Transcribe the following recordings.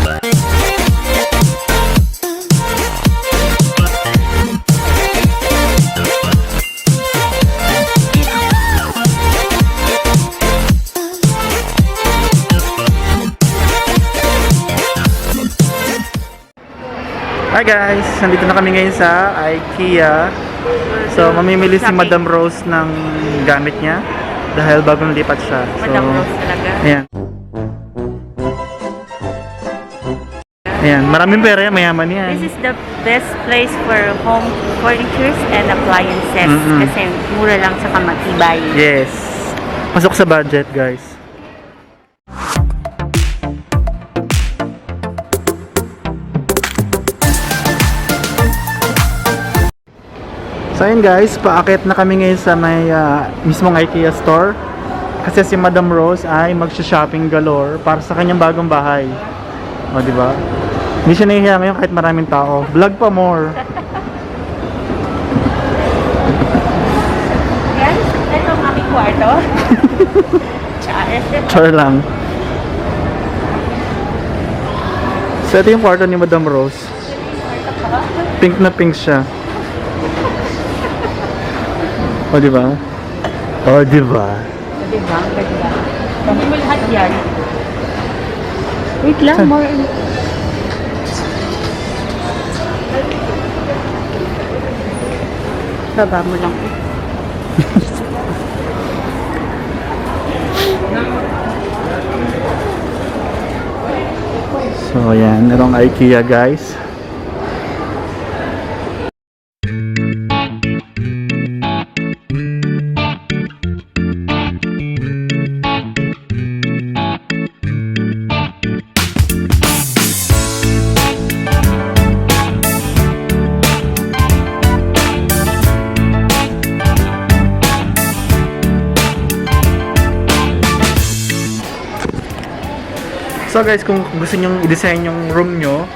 Hi guys! Nandito na kami ngayon sa IKEA. So, mamimili si Madam Rose ng gamit niya dahil bagong lipat siya. So, Madam Rose talaga. Ayan. Ayan. Maraming pera yan. Mayaman yan. This is the best place for home furnitures and appliances. Kasi mura lang sa matibay. Yes. Pasok sa budget guys. So ayun guys, paakit na kami ngayon sa may mismong IKEA store. Kasi si Madam Rose ay magsha-shopping galore para sa kanyang bagong bahay. O, di ba? Hindi siya nahihiya ngayon kahit maraming tao. Vlog pa more. Yan, ito ang aming kwarto. Char lang. So ito yung kwarto ni Madam Rose. Pink na pink siya. O, di ba? O, di ba? Di ba? Ganda. Kami mo lahat yan. Wait lang, more. Baba mo lang. So, yan. Itong IKEA guys. So guys, kung gusto nyo i-design yung room nyo,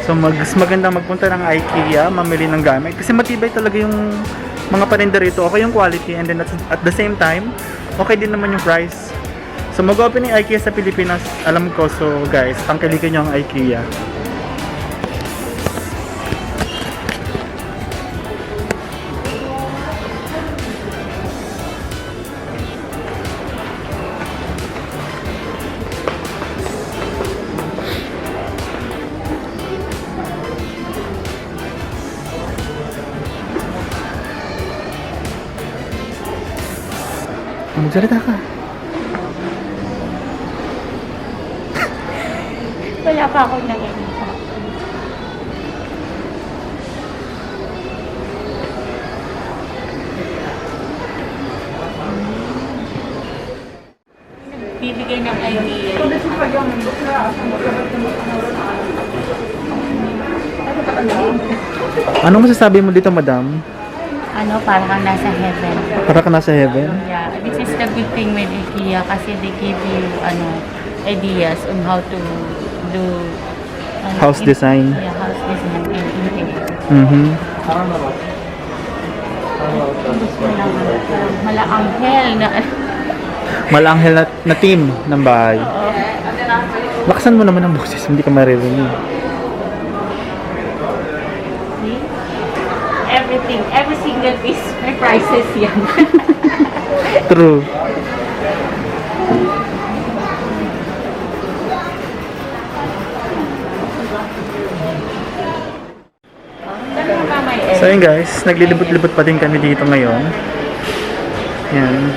so mas maganda magpunta ng IKEA, mamili ng gamit. Kasi matibay talaga yung mga paninda rito. Okay yung quality and then at the same time, okay din naman yung price. So mag-open yung IKEA sa Pilipinas, alam ko. So guys, tangkilikin nyo ang IKEA. Magsalita ka. Wala pa akong nakikita. Bibigay ng idea. Anong masasabi mo dito, madam? Ano, para kang nasa heaven. Para ka nasa heaven? Yeah, this is the good thing with IKEA kasi they give you ideas on how to do House design. Yeah, house design and interior. Gusto naman parang malaanghel na Malanghel na team ng bahay. Lakasan mo naman ang boses, hindi ka maririnig. See? Everything, every single piece may prices yan. True. So yun guys, naglilibot-libot pa din kami dito ngayon. Yan.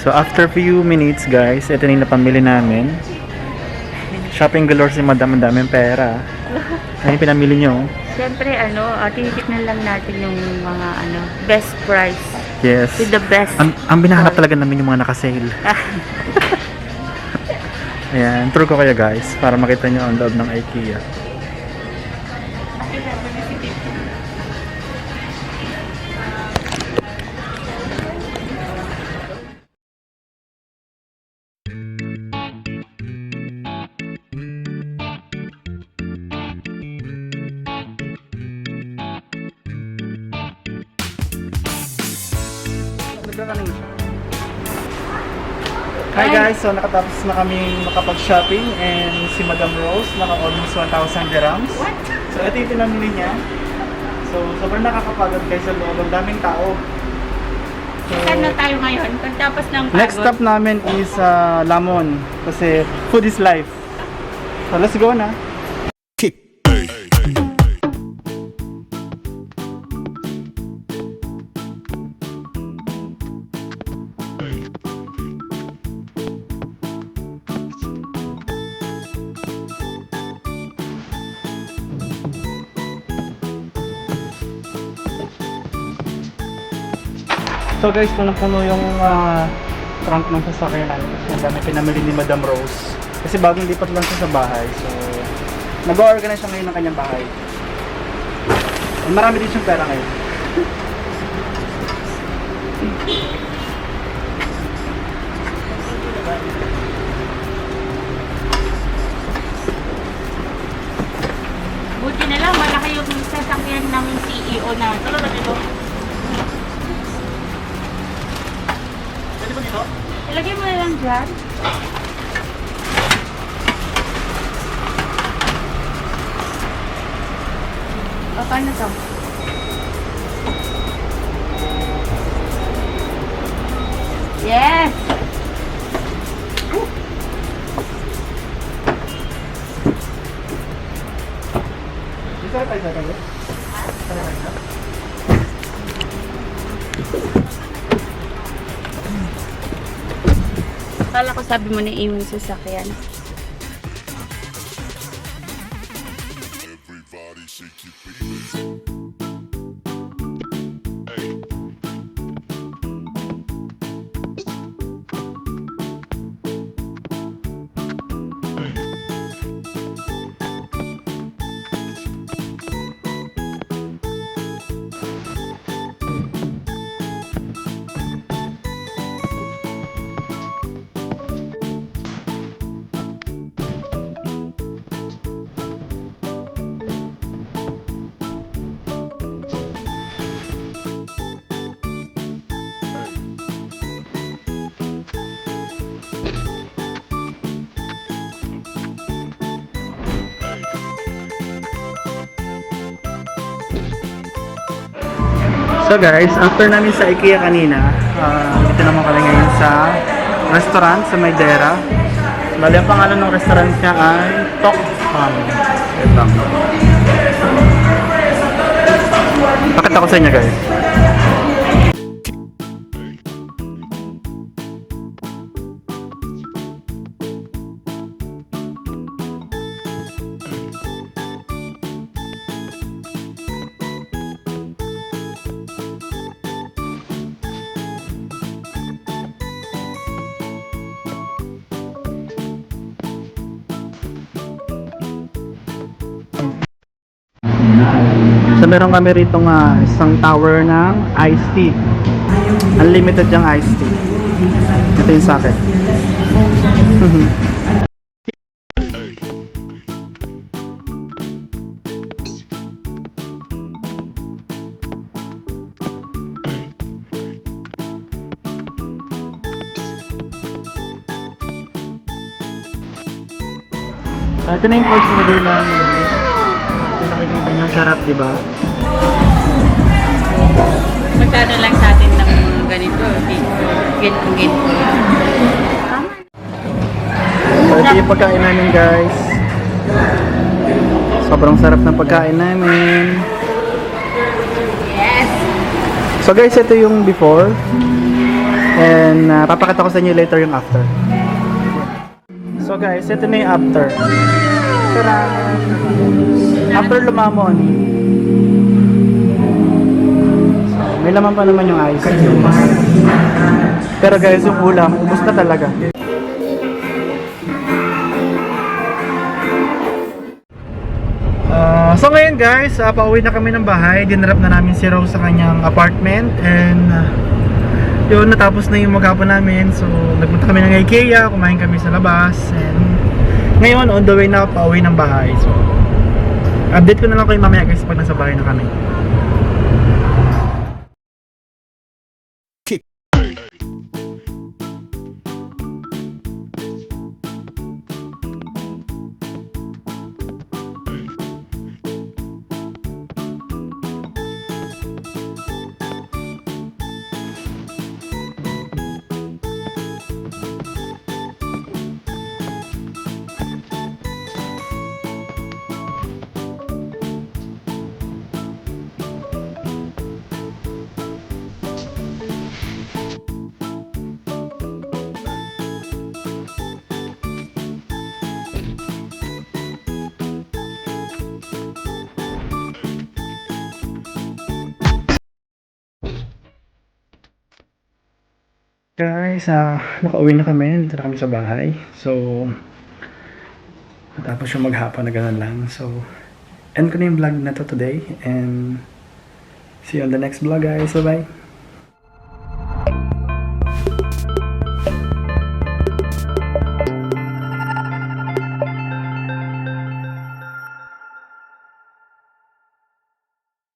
So after few minutes guys, ito na yung napamili namin. Shopping galore si madam, ang daming pera. Ano yung pinamili nyo? Siyempre, tinitignan lang natin yung mga best price. Yes. With the best. Ang binahanap talaga namin yung mga naka-sale. Ayan, true ko kayo guys, para makita nyo ang loob ng IKEA. Kakanin siya. Hi guys, so nakatapos na kami makapag-shopping and si Madam Rose naka almost 1,000 dirhams. What? So ito yung pinamili niya. So sobrang nakakapagod guys sa loob, ang daming tao. So, Saan na tayo ngayon? Pagtapos ng pagod. next stop namin is Lamon kasi food is life. So let's go na. So guys, puno-puno yung trunk ng sasakyan namin. Ang dami pinamili ni Madam Rose. Kasi bagong lipat lang siya sa bahay. So, nag-organize siya ngayon ng kanyang bahay. And marami din siyang pera ngayon. Buti na lang, malaki yung sasakyan ng CEO natin. Ano ba dito? Pwede ba dito? Ilagay mo na lang dyan. O, paano to? Yes! Dito tayo sa tayo. Kala ko sabi mo na iwan sa sasakyan. Everybody shake your baby. So guys, after namin sa IKEA kanina, dito naman kami ngayon sa restaurant sa Maydera. Bali, ang pangalan ng restaurant niya ay Tok Ham. Ito. Pakita ko sa inyo guys. So meron kami rito nga isang tower ng iced tea. Unlimited yung iced tea. Ito yung sa akin. Ito na yung course model namin. Nakikita niyo ang sarap, di ba? Magkano lang sa atin ng mga ganito. Ganito. So, ito yung pagkain namin guys. Sobrang sarap ng pagkain namin. Yes! So guys, ito yung before. And papakita ko sa inyo later yung after. So guys, ito na yung after. Tara! After lumamon. So, may laman pa naman yung ice. Pero guys, yung ulam, ubos na talaga. So ngayon guys, pauwi na kami ng bahay. Dinrap na namin si Rose sa kanyang apartment. And yun, natapos na yung maghapon namin. So nagpunta kami ng IKEA, kumain kami sa labas. And ngayon, on the way na pauwi ng bahay. So update ko na lang kayo mamaya guys pag nasa bahay na kami. Guys, nakauwi na kami. Nandito na kami sa bahay. So, tapos yung maghapon na ganun lang. So, end ko na yung vlog na to today. And see you on the next vlog guys. Bye-bye.